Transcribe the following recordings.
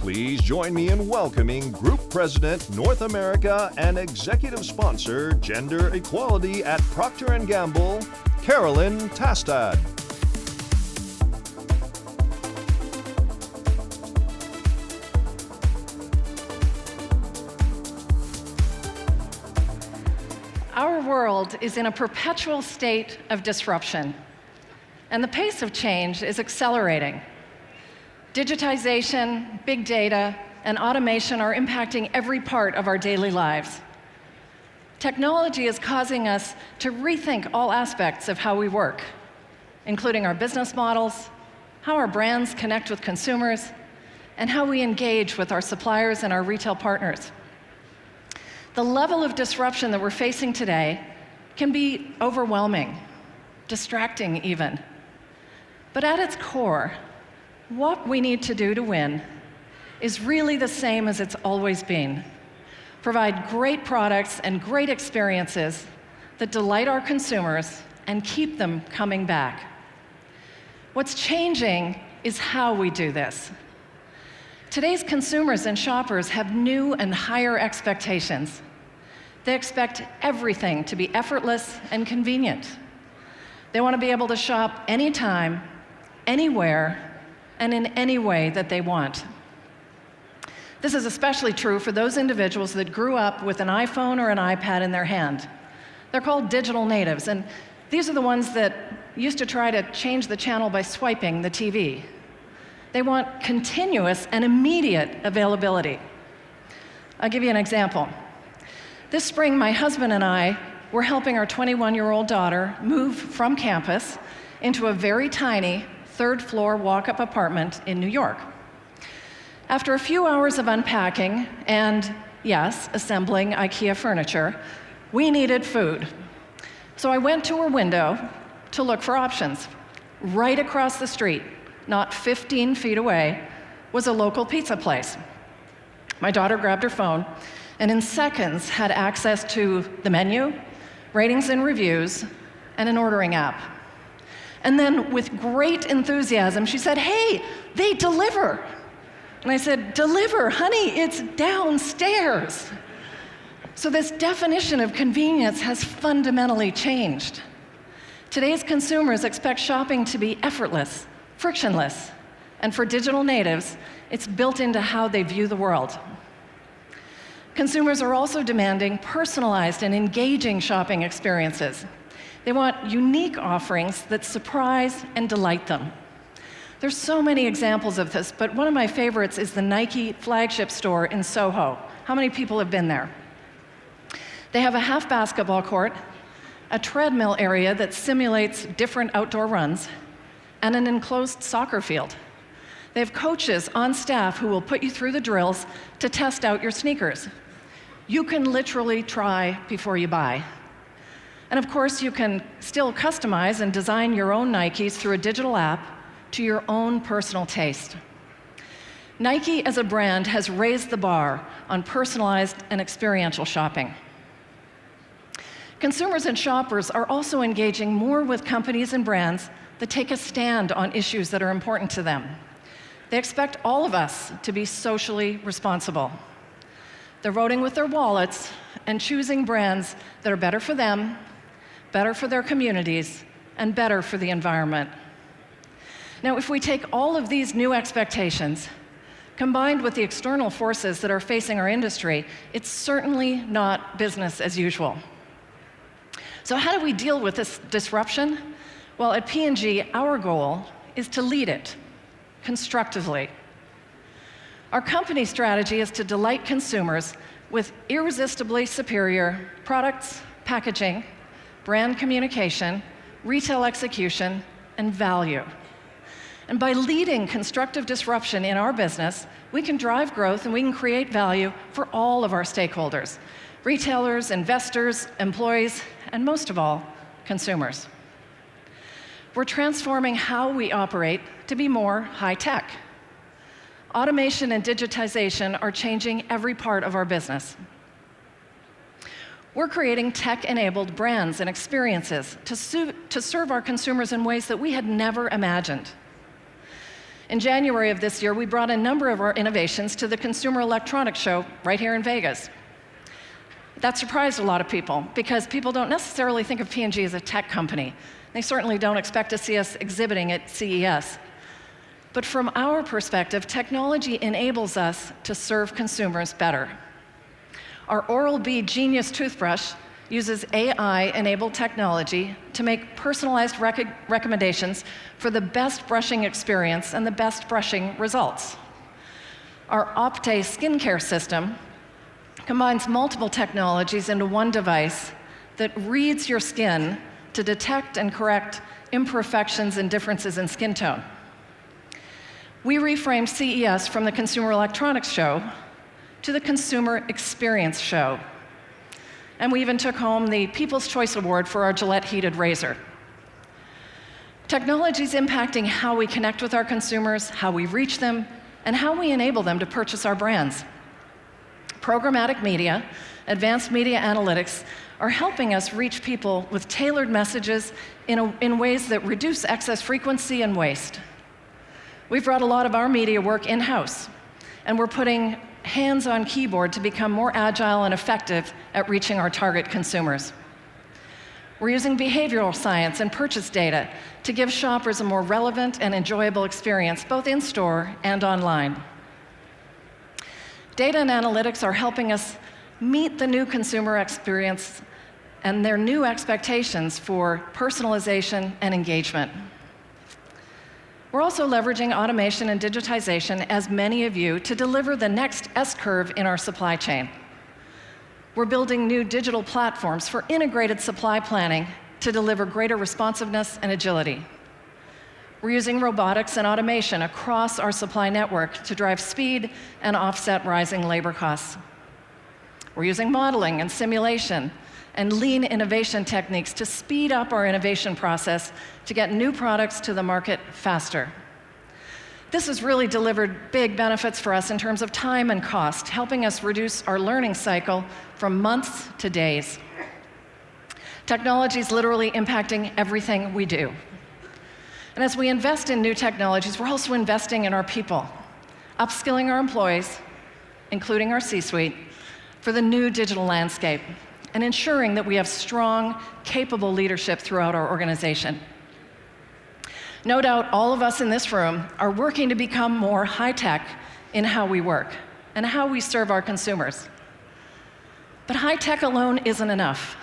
Please join me in welcoming Group President, North America, and Executive Sponsor, Gender Equality at Procter & Gamble, Carolyn Tastad. Our world is in a perpetual state of disruption, and the pace of change is accelerating. Digitization, big data, and automation are impacting every part of our daily lives. Technology is causing us to rethink all aspects of how we work, including our business models, how our brands connect with consumers, and how we engage with our suppliers and our retail partners. The level of disruption that we're facing today can be overwhelming, distracting even. But at its core, what we need to do to win is really the same as it's always been. Provide great products and great experiences that delight our consumers and keep them coming back. What's changing is how we do this. Today's consumers and shoppers have new and higher expectations. They expect everything to be effortless and convenient. They want to be able to shop anytime, anywhere, and in any way that they want. This is especially true for those individuals that grew up with an iPhone or an iPad in their hand. They're called digital natives, and these are the ones that used to try to change the channel by swiping the TV. They want continuous and immediate availability. I'll give you an example. This spring, my husband and I were helping our 21-year-old daughter move from campus into a very tiny third-floor walk-up apartment in New York. After a few hours of unpacking and, yes, assembling IKEA furniture, we needed food. So I went to her window to look for options. Right across the street, not 15 feet away, was a local pizza place. My daughter grabbed her phone and in seconds had access to the menu, ratings and reviews, and an ordering app. And then with great enthusiasm, she said, "Hey, they deliver." And I said, "Deliver, honey, it's downstairs." So this definition of convenience has fundamentally changed. Today's consumers expect shopping to be effortless, frictionless, and for digital natives, it's built into how they view the world. Consumers are also demanding personalized and engaging shopping experiences. They want unique offerings that surprise and delight them. There's so many examples of this, but one of my favorites is the Nike Flagship store in Soho. How many people have been there? They have a half basketball court, a treadmill area that simulates different outdoor runs, and an enclosed soccer field. They have coaches on staff who will put you through the drills to test out your sneakers. You can literally try before you buy. And of course, you can still customize and design your own Nikes through a digital app to your own personal taste. Nike as a brand has raised the bar on personalized and experiential shopping. Consumers and shoppers are also engaging more with companies and brands that take a stand on issues that are important to them. They expect all of us to be socially responsible. They're voting with their wallets and choosing brands that are better for them, better for their communities, and better for the environment. Now, if we take all of these new expectations, combined with the external forces that are facing our industry, it's certainly not business as usual. So how do we deal with this disruption? Well, at P&G, our goal is to lead it constructively. Our company strategy is to delight consumers with irresistibly superior products, packaging, brand communication, retail execution, and value. And by leading constructive disruption in our business, we can drive growth and we can create value for all of our stakeholders: retailers, investors, employees, and most of all, consumers. We're transforming how we operate to be more high-tech. Automation and digitization are changing every part of our business. We're creating tech-enabled brands and experiences to serve our consumers in ways that we had never imagined. In January of this year, we brought a number of our innovations to the Consumer Electronics Show right here in Vegas. That surprised a lot of people because people don't necessarily think of P&G as a tech company. They certainly don't expect to see us exhibiting at CES. But from our perspective, technology enables us to serve consumers better. Our Oral-B Genius toothbrush uses AI-enabled technology to make personalized recommendations for the best brushing experience and the best brushing results. Our Opte skincare system combines multiple technologies into one device that reads your skin to detect and correct imperfections and differences in skin tone. We reframed CES from the Consumer Electronics Show to the Consumer Experience Show. And we even took home the People's Choice Award for our Gillette heated razor. Technology is impacting how we connect with our consumers, how we reach them, and how we enable them to purchase our brands. Programmatic media, advanced media analytics are helping us reach people with tailored messages in ways that reduce excess frequency and waste. We've brought a lot of our media work in-house, and we're putting hands-on keyboard to become more agile and effective at reaching our target consumers. We're using behavioral science and purchase data to give shoppers a more relevant and enjoyable experience, both in-store and online. Data and analytics are helping us meet the new consumer experience and their new expectations for personalization and engagement. We're also leveraging automation and digitization, as many of you, to deliver the next S-curve in our supply chain. We're building new digital platforms for integrated supply planning to deliver greater responsiveness and agility. We're using robotics and automation across our supply network to drive speed and offset rising labor costs. We're using modeling and simulation and lean innovation techniques to speed up our innovation process to get new products to the market faster. This has really delivered big benefits for us in terms of time and cost, helping us reduce our learning cycle from months to days. Technology is literally impacting everything we do. And as we invest in new technologies, we're also investing in our people, upskilling our employees, including our C-suite, for the new digital landscape, and ensuring that we have strong, capable leadership throughout our organization. No doubt all of us in this room are working to become more high-tech in how we work and how we serve our consumers. But high-tech alone isn't enough.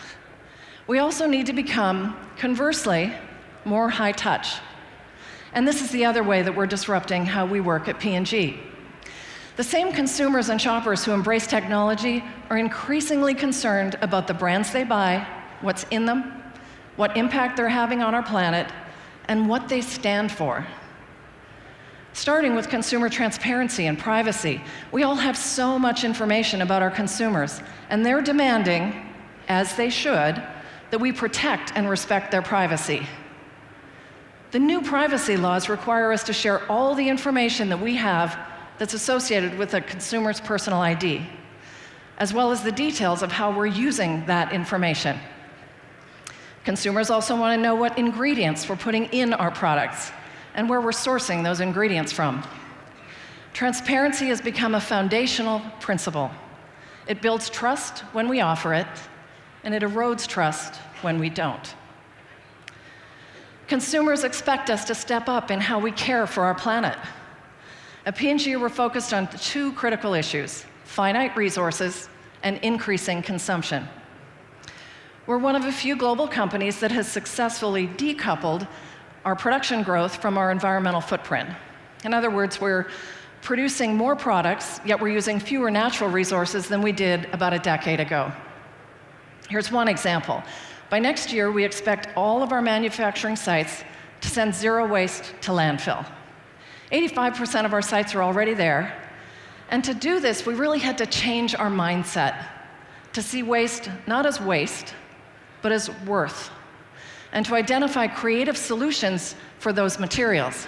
We also need to become, conversely, more high-touch. And this is the other way that we're disrupting how we work at P&G. The same consumers and shoppers who embrace technology are increasingly concerned about the brands they buy, what's in them, what impact they're having on our planet, and what they stand for. Starting with consumer transparency and privacy, we all have so much information about our consumers, and they're demanding, as they should, that we protect and respect their privacy. The new privacy laws require us to share all the information that we have that's associated with a consumer's personal ID, as well as the details of how we're using that information. Consumers also want to know what ingredients we're putting in our products and where we're sourcing those ingredients from. Transparency has become a foundational principle. It builds trust when we offer it, and it erodes trust when we don't. Consumers expect us to step up in how we care for our planet. At P&G, we're focused on two critical issues: finite resources and increasing consumption. We're one of a few global companies that has successfully decoupled our production growth from our environmental footprint. In other words, we're producing more products, yet we're using fewer natural resources than we did about a decade ago. Here's one example. By next year, we expect all of our manufacturing sites to send zero waste to landfill. 85% of our sites are already there. And to do this, we really had to change our mindset to see waste not as waste, but as worth, and to identify creative solutions for those materials.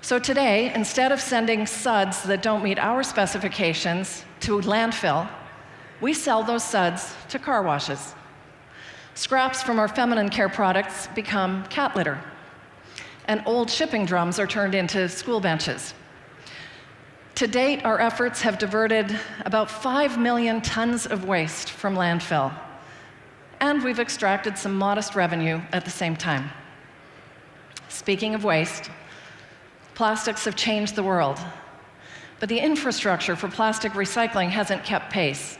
So today, instead of sending suds that don't meet our specifications to landfill, we sell those suds to car washes. Scraps from our feminine care products become cat litter. and old shipping drums are turned into school benches. To date, our efforts have diverted about 5 million tons of waste from landfill, and we've extracted some modest revenue at the same time. Speaking of waste, plastics have changed the world, but the infrastructure for plastic recycling hasn't kept pace.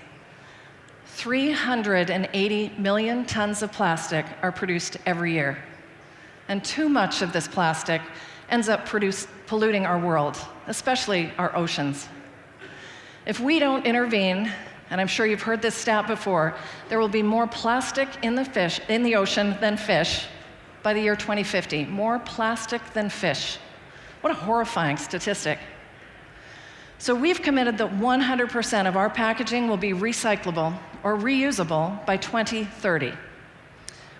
380 million tons of plastic are produced every year, and too much of this plastic ends up polluting our world, especially our oceans. If we don't intervene, and I'm sure you've heard this stat before, there will be more plastic in the ocean than fish by the year 2050. More plastic than fish. What a horrifying statistic. So we've committed that 100% of our packaging will be recyclable or reusable by 2030.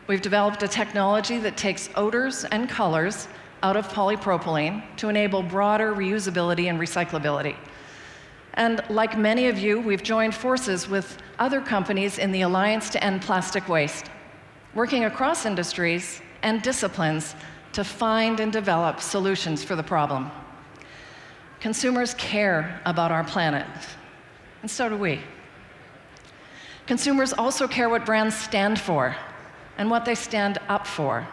We've developed a technology that takes odors and colors out of polypropylene to enable broader reusability and recyclability. And like many of you, we've joined forces with other companies in the Alliance to End Plastic Waste, working across industries and disciplines to find and develop solutions for the problem. Consumers care about our planet, and so do we. Consumers also care what brands stand for and what they stand up for.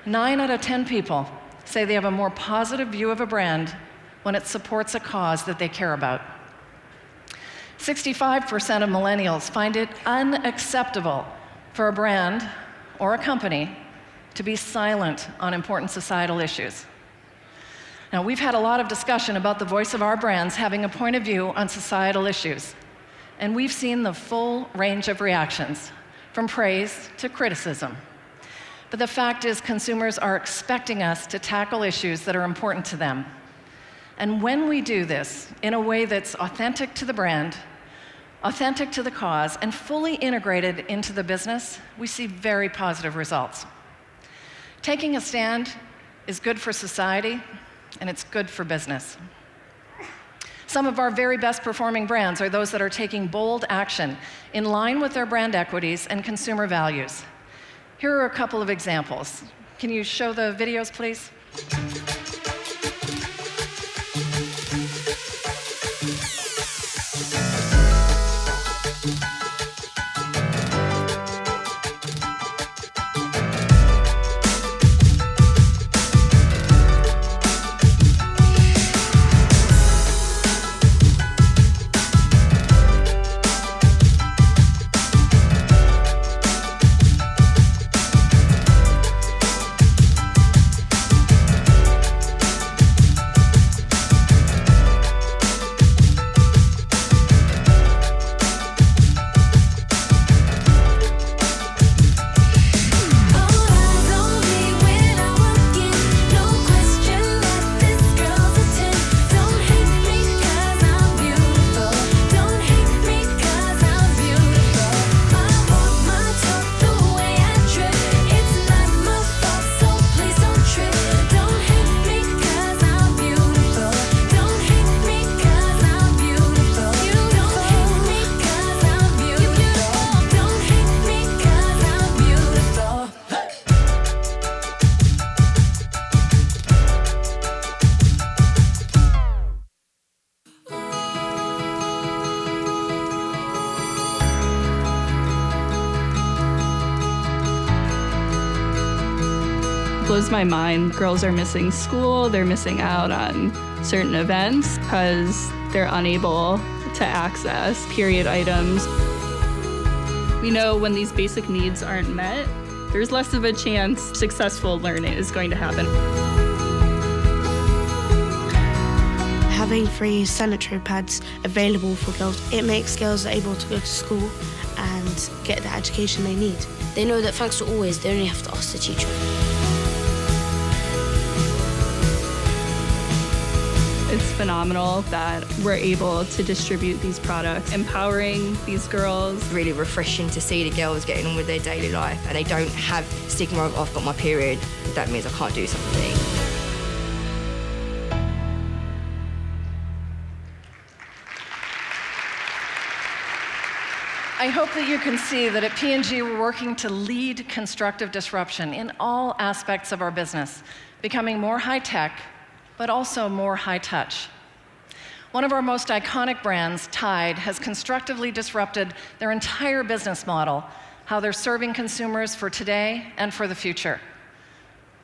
9 out of 10 people say they have a more positive view of a brand when it supports a cause that they care about. 65% of millennials find it unacceptable for a brand or a company to be silent on important societal issues. Now, we've had a lot of discussion about the voice of our brands having a point of view on societal issues, and we've seen the full range of reactions, from praise to criticism. But the fact is, consumers are expecting us to tackle issues that are important to them. And when we do this in a way that's authentic to the brand, authentic to the cause, and fully integrated into the business, we see very positive results. Taking a stand is good for society, and it's good for business. Some of our very best performing brands are those that are taking bold action in line with their brand equities and consumer values. Here are a couple of examples. Can you show the videos, please? Blows my mind. Girls are missing school, they're missing out on certain events because they're unable to access period items. We know when these basic needs aren't met, there's less of a chance successful learning is going to happen. Having free sanitary pads available for girls, it makes girls able to go to school and get the education they need. They know that thanks to Always, they only have to ask the teacher. It's phenomenal that we're able to distribute these products, empowering these girls. Really refreshing to see the girls getting on with their daily life and they don't have stigma of, I've got my period, that means I can't do something. I hope that you can see that at P&G we're working to lead constructive disruption in all aspects of our business, becoming more high-tech, but also more high-touch. One of our most iconic brands, Tide, has constructively disrupted their entire business model, how they're serving consumers for today and for the future.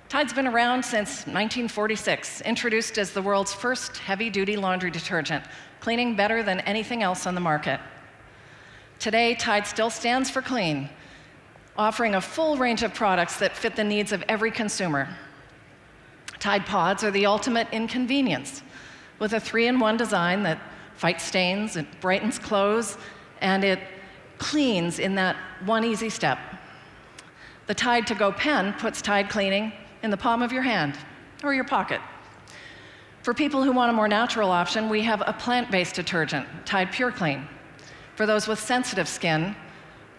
Tide's been around since 1946, introduced as the world's first heavy-duty laundry detergent, cleaning better than anything else on the market. Today, Tide still stands for clean, offering a full range of products that fit the needs of every consumer. Tide Pods are the ultimate in convenience, with a 3-in-1 design that fights stains, it brightens clothes, and it cleans in that one easy step. The Tide To Go pen puts Tide cleaning in the palm of your hand or your pocket. For people who want a more natural option, we have a plant-based detergent, Tide Pure Clean. For those with sensitive skin,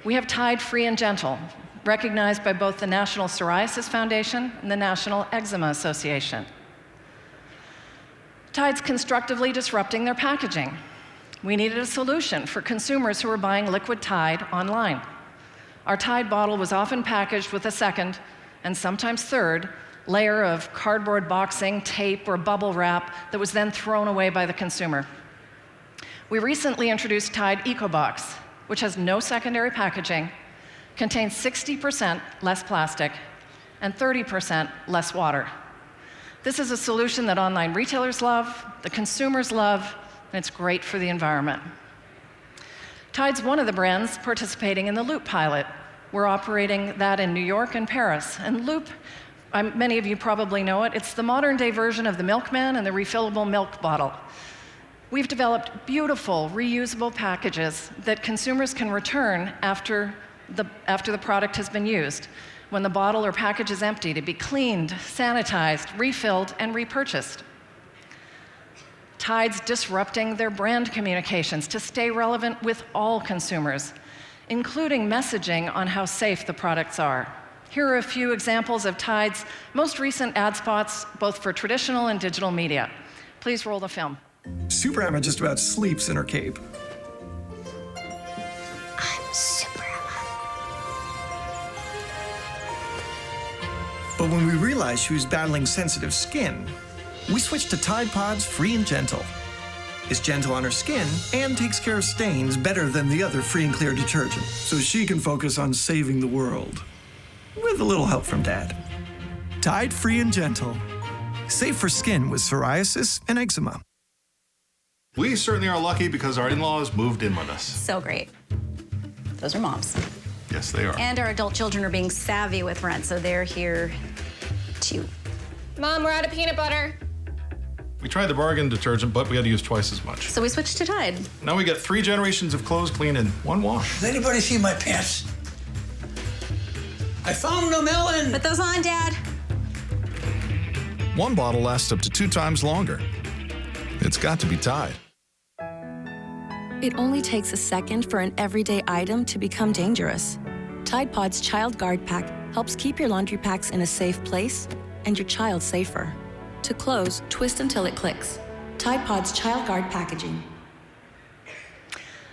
we have Tide Free and Gentle, recognized by both the National Psoriasis Foundation and the National Eczema Association. Tide's constructively disrupting their packaging. We needed a solution for consumers who were buying liquid Tide online. Our Tide bottle was often packaged with a second, and sometimes third, layer of cardboard boxing, tape, or bubble wrap that was then thrown away by the consumer. We recently introduced Tide EcoBox, which has no secondary packaging, contains 60% less plastic, and 30% less water. This is a solution that online retailers love, the consumers love, and it's great for the environment. Tide's one of the brands participating in the Loop pilot. We're operating that in New York and Paris. And Loop, many of you probably know it, it's the modern-day version of the milkman and the refillable milk bottle. We've developed beautiful, reusable packages that consumers can return after the product has been used, when the bottle or package is empty, to be cleaned, sanitized, refilled, and repurchased. Tide's disrupting their brand communications to stay relevant with all consumers, including messaging on how safe the products are. Here are a few examples of Tide's most recent ad spots, both for traditional and digital media. Please roll the film. Super Emma just about sleeps in her cape. I'm Super Emma. But when we realized she was battling sensitive skin, we switched to Tide Pods Free and Gentle. It's gentle on her skin and takes care of stains better than the other free and clear detergent, so she can focus on saving the world. With a little help from Dad. Tide Free and Gentle. Safe for skin with psoriasis and eczema. We certainly are lucky because our in-laws moved in with us. So great. Those are moms. Yes, they are. And our adult children are being savvy with rent, so they're here too. Mom, we're out of peanut butter. We tried the bargain detergent, but we had to use twice as much. So we switched to Tide. Now we get 3 generations of clothes clean in one wash. Does anybody see my pants? I found them, Ellen! Put those on, Dad. One bottle lasts up to 2 times longer. It's got to be Tide. It only takes a second for an everyday item to become dangerous. Tide Pod's Child Guard Pack helps keep your laundry packs in a safe place and your child safer. To close, twist until it clicks. Tide Pod's Child Guard Packaging.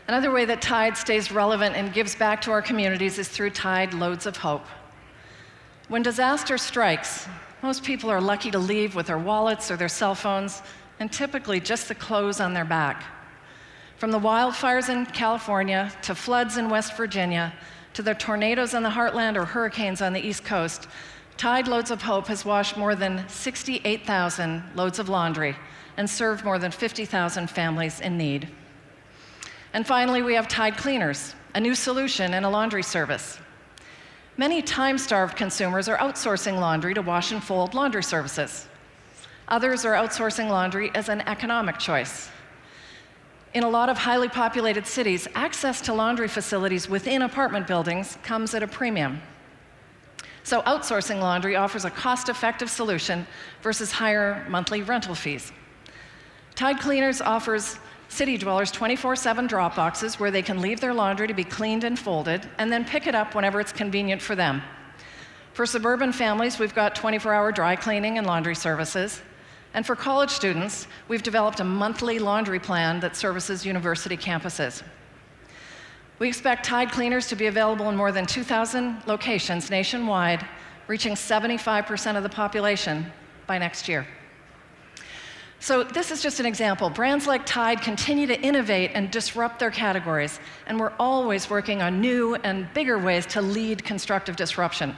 Another way that Tide stays relevant and gives back to our communities is through Tide Loads of Hope. When disaster strikes, most people are lucky to leave with their wallets or their cell phones, and typically just the clothes on their back. From the wildfires in California, to floods in West Virginia, to the tornadoes in the heartland or hurricanes on the East Coast, Tide Loads of Hope has washed more than 68,000 loads of laundry and served more than 50,000 families in need. And finally, we have Tide Cleaners, a new solution in a laundry service. Many time-starved consumers are outsourcing laundry to wash and fold laundry services. Others are outsourcing laundry as an economic choice. In a lot of highly populated cities, access to laundry facilities within apartment buildings comes at a premium. So outsourcing laundry offers a cost-effective solution versus higher monthly rental fees. Tide Cleaners offers city dwellers 24/7 drop boxes where they can leave their laundry to be cleaned and folded and then pick it up whenever it's convenient for them. For suburban families, we've got 24-hour dry cleaning and laundry services. And for college students, we've developed a monthly laundry plan that services university campuses. We expect Tide cleaners to be available in more than 2,000 locations nationwide, reaching 75% of the population by next year. So this is just an example. Brands like Tide continue to innovate and disrupt their categories, and we're always working on new and bigger ways to lead constructive disruption.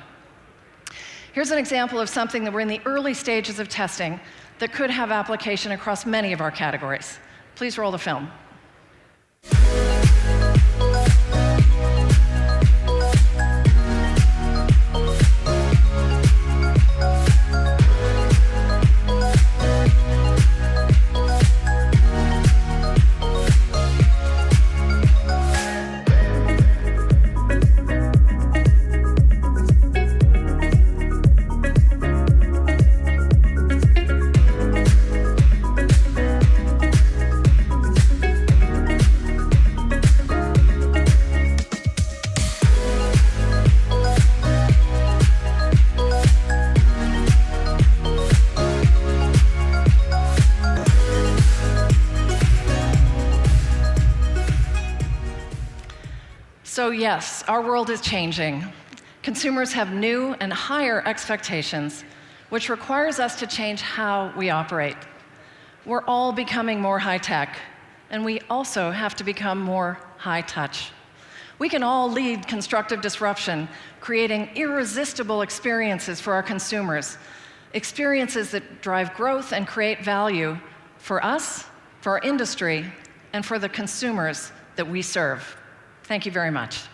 Here's an example of something that we're in the early stages of testing that could have application across many of our categories. Please roll the film. So yes, our world is changing. Consumers have new and higher expectations, which requires us to change how we operate. We're all becoming more high-tech, and we also have to become more high-touch. We can all lead constructive disruption, creating irresistible experiences for our consumers, experiences that drive growth and create value for us, for our industry, and for the consumers that we serve. Thank you very much.